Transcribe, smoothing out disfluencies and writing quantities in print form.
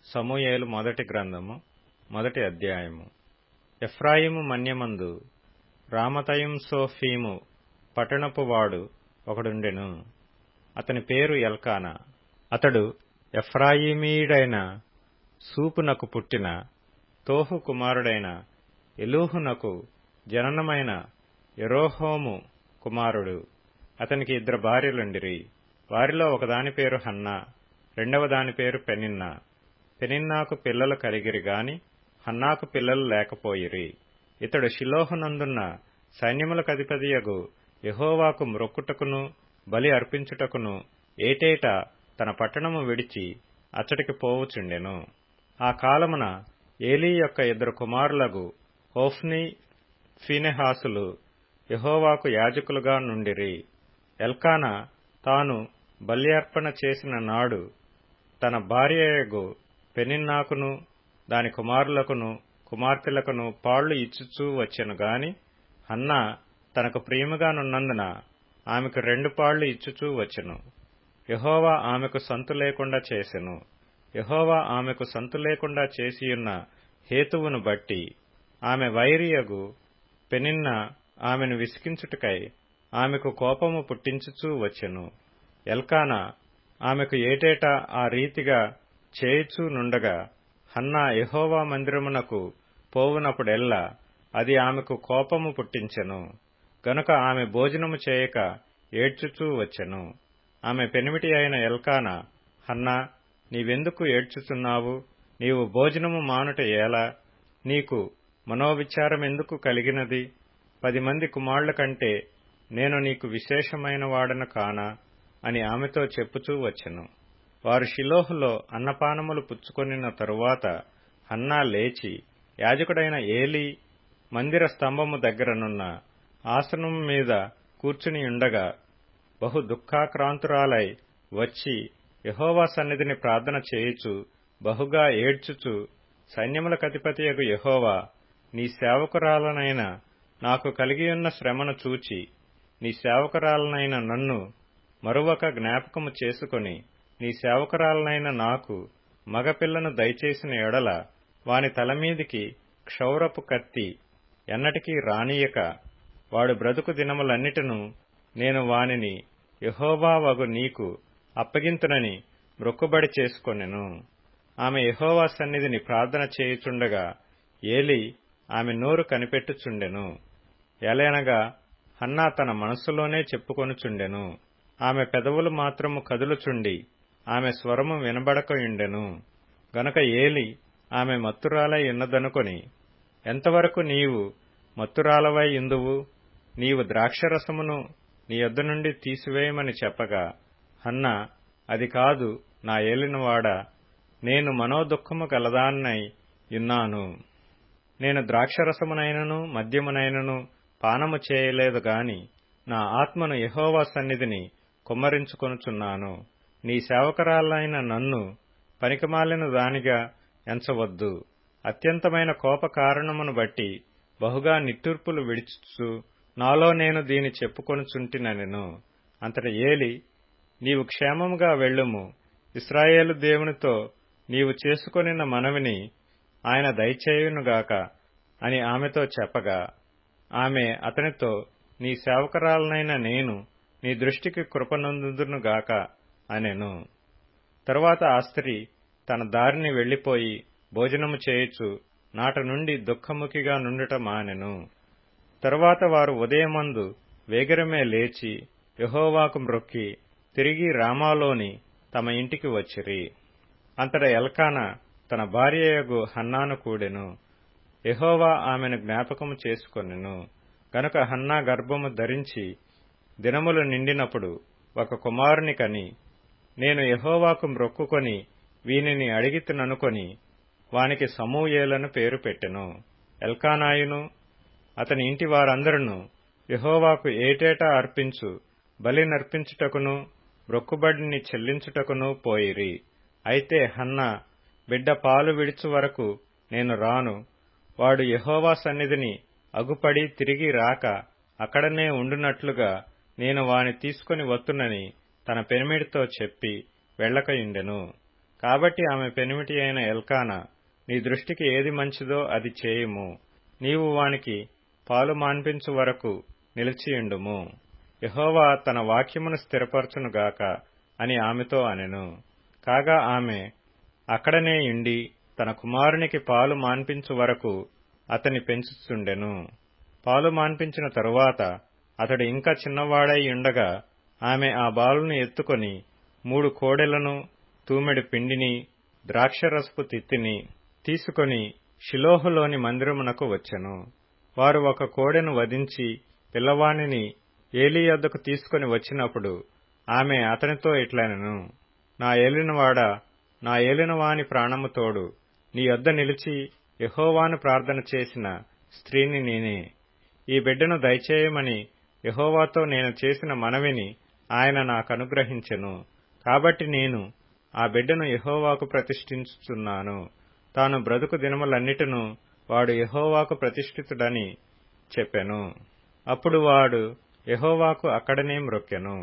సమూయేలు మొదటి గ్రంథము మొదటి అధ్యాయము. ఎఫ్రాయిము మన్యమందు రామతయింసోఫీము పట్టణపు వాడు ఒకడుండెను. అతని పేరు ఎల్కానా. అతడు ఎఫ్రాయిమీయుడైన సూపునకు పుట్టిన తోహు కుమారుడైన ఎలూహునకు జననమైన యెరోహోము కుమారుడు. అతనికి 2 భార్యలుండిరి. వారిలో ఒకదాని పేరు హన్నా, రెండవ దాని పేరు పెనిన్నా. పెనిన్నాకు పిల్లలు కలిగిరి గాని హన్నాకు పిల్లలు లేకపోయిరి. ఇతడు షిలోహునందున్న సైన్యములకధిపతియగు యెహోవాకు మ్రొక్కుటకును బలి అర్పించుటకును ఏటేటా తన పట్టణము విడిచి అచ్చటికి పోవుచుండెను. ఆ కాలమున ఏలీ యొక్క 2 కుమారులగు హోఫ్నీ, ఫీనెహాసులు యెహోవాకు యాజకులుగా నుండిరి. ఎల్కానా తాను బలి అర్పణ చేసిన నాడు తన భార్యయగు పెనిన్నాకును దాని కుమారులకును కుమార్తెలకును పాళ్లు ఇచ్చుచూ వచ్చెను గాని హన్నా తనకు ప్రియముగానున్నందున ఆమెకు 2 పాళ్లు ఇచ్చుచూ వచ్చెను. యెహోవా ఆమెకు సంతు లేకుండా చేసెను. యెహోవా ఆమెకు సంతు లేకుండా చేసియున్న హేతువును బట్టి ఆమె వైరియగు పెనిన్నా ఆమెను విసికించుటకై ఆమెకు కోపము పుట్టించుచూ వచ్చెను. ఎల్కానా ఆమెకు ఏటేటా ఆ రీతిగా చేయుచూ నుండగా హన్నా యెహోవా మందిరమునకు పోవునప్పుడెల్లా అది ఆమెకు కోపము పుట్టించెను. గనుక ఆమె భోజనము చేయక ఏడ్చుచూ వచ్చెను. ఆమె పెనిమిటి అయిన ఎల్కానా, హన్నా, నీవెందుకు ఏడ్చుచున్నావు? నీవు భోజనము మానుట ఏలా? నీకు మనోవిచారమెందుకు కలిగినది? 10 మంది కుమారుల కంటే నేను నీకు విశేషమైన వాడను కానా అని ఆమెతో చెప్పుచూ వచ్చెను. వారు షిలోహులో అన్నపానములు పుచ్చుకొనిన తరువాత హన్నా లేచి యాజకుడైన ఏలీ మందిర స్తంభము దగ్గరనున్న ఆసనము మీద కూర్చునియుండగా బహు దుఃఖాక్రాంతురాలై వచ్చి యెహోవా సన్నిధిని ప్రార్థన చేయుచు బహుగా ఏడ్చుచు, సైన్యములకధిపతియగు యెహోవా, నీ సేవకురాలనైన నాకు కలిగియున్న శ్రమను చూచి నీ సేవకురాలనైన నన్ను మరువక జ్ఞాపకము చేసుకొని నీ సేవకురాలనైన నాకు మగపిల్లను దయచేసిన ఎడల వాని తలమీదికి క్షౌరపు కత్తి ఎన్నటికీ రానియక వాడు బ్రతుకు దినములన్నిటినూ నేను వానిని యెహోవా వగు నీకు అప్పగింతునని మ్రొక్కుబడి చేసుకొనెను. ఆమె యెహోవా సన్నిధిని ప్రార్థన చేయుచుండగా ఏలీ ఆమె నోరు కనిపెట్టుచుండెను. ఎలయనగా హన్నా తన మనస్సులోనే చెప్పుకొనుచుండెను. ఆమె పెదవులు మాత్రము కదులుచుండి ఆమె స్వరము వినబడకయుండెను. గనుక ఏలీ ఆమె మత్తురాలై ఉన్నదనుకొని, ఎంతవరకు నీవు మత్తురాలవై యుందువు? నీవు ద్రాక్షరసమును నీ యొద్ద నుండి తీసివేయమని చెప్పగా హన్నా, అది కాదు నా ఏలినవాడా, నేను మనోదుఃఖము గలదాన్నై యున్నాను. నేను ద్రాక్షరసమునైనను మద్యమునైనను పానము చేయలేదు గాని నా ఆత్మను యెహోవా సన్నిధిని కుమ్మరించుకొనుచున్నాను. నీ సేవకురాలైన నన్ను పనికిమాలిన దానిగా ఎంచవద్దు. అత్యంతమైన కోప కారణమును బట్టి బహుగా నిట్టూర్పులు విడుచుచు నాలో నేను దీని చెప్పుకొనుచుంటినెను. అంతట ఏలీ, నీవు క్షేమముగా వెళ్ళుము. ఇశ్రాయేలు దేవునితో నీవు చేసుకొనిన మనవిని ఆయన దయచేయునుగాక అని ఆమెతో చెప్పగా ఆమె అతనితో, నీ సేవకురాలనైన నేను నీ దృష్టికి కృపనొందుదునుగాక అనెను. తరువాత ఆ స్త్రీ తన దారిని వెళ్లిపోయి భోజనము చేయుచు నాట నుండి దుఃఖముఖిగా నుండుట మానెను. తరువాత వారు ఉదయమందు వేగిరమే లేచి యెహోవాకు మ్రొక్కి తిరిగి రామాలోని తమ ఇంటికి వచ్చిరి. అంతట ఎల్కానా తన భార్యయగు హన్నాను కూడెను. యెహోవా ఆమెను జ్ఞాపకము చేసుకొనెను. గనుక హన్నా గర్భము ధరించి దినములు నిండినప్పుడు ఒక కుమారుని కని, నేను యెహోవాకు మ్రొక్కుకొని వీనిని అడిగితిననుకొని వానికి సమూయేలను పేరు పెట్టెను. ఎల్కానాయును అతని ఇంటి వారందరును యెహోవాకు ఏటేటా అర్పించు బలి నర్పించుటకును మ్రొక్కుబడిని చెల్లించుటకును పోయిరి. అయితే హన్నా, బిడ్డ పాలు విడుచు వరకు నేను రాను, వాడు యెహోవా సన్నిధిని అగుపడి తిరిగి రాక అక్కడనే ఉండునట్లుగా నేను వాని తీసుకొని వత్తునని తన పెనిమిటితో చెప్పి వెళ్ళకయుండెను. కాబట్టి ఆమె పెనిమిటి అయిన ఎల్కానా, నీ దృష్టికి ఏది మంచిదో అది చేయుము, నీవు వానికి పాలు మాన్పించు వరకు నిలిచియుండుము, యెహోవా తన వాక్యమును స్థిరపరచునుగాక అని ఆమెతో అనెను. కాగా ఆమె అక్కడనే యుండి తన కుమారునికి పాలు మాన్పించు వరకు అతని పెంచుచుండెను. పాలు మాన్పించిన తరువాత అతడు ఇంకా చిన్నవాడై ఉండగా ఆమె ఆ బాలును ఎత్తుకొని 3 కోడెలను, తూమెడు పిండిని, ద్రాక్షరసపు తిత్తిని తీసుకొని షిలోహులోని మందిరమునకు వచ్చెను. వారు ఒక కోడెను వధించి పిల్లవానిని ఏలీ యొద్దకు తీసుకొని వచ్చినప్పుడు ఆమె అతనితో ఇట్లనెను, నా ఏలినవాడా, నా ఏలినవాని ప్రాణము తోడు, నీ యొద్ద నిలిచి యెహోవాను ప్రార్థన చేసిన స్త్రీని నేనే. ఈ బిడ్డను దయచేయమని యెహోవాతో నేను చేసిన మనవిని ఆయన నాకనుగ్రహించెను. కాబట్టి నేను ఆ బిడ్డను యెహోవాకు ప్రతిష్ఠించుచున్నాను. తాను బ్రతుకు దినములన్నిటినూ వాడు యెహోవాకు ప్రతిష్ఠితుడని చెప్పెను. అప్పుడు వాడు యెహోవాకు అక్కడనే మ్రొక్కెను.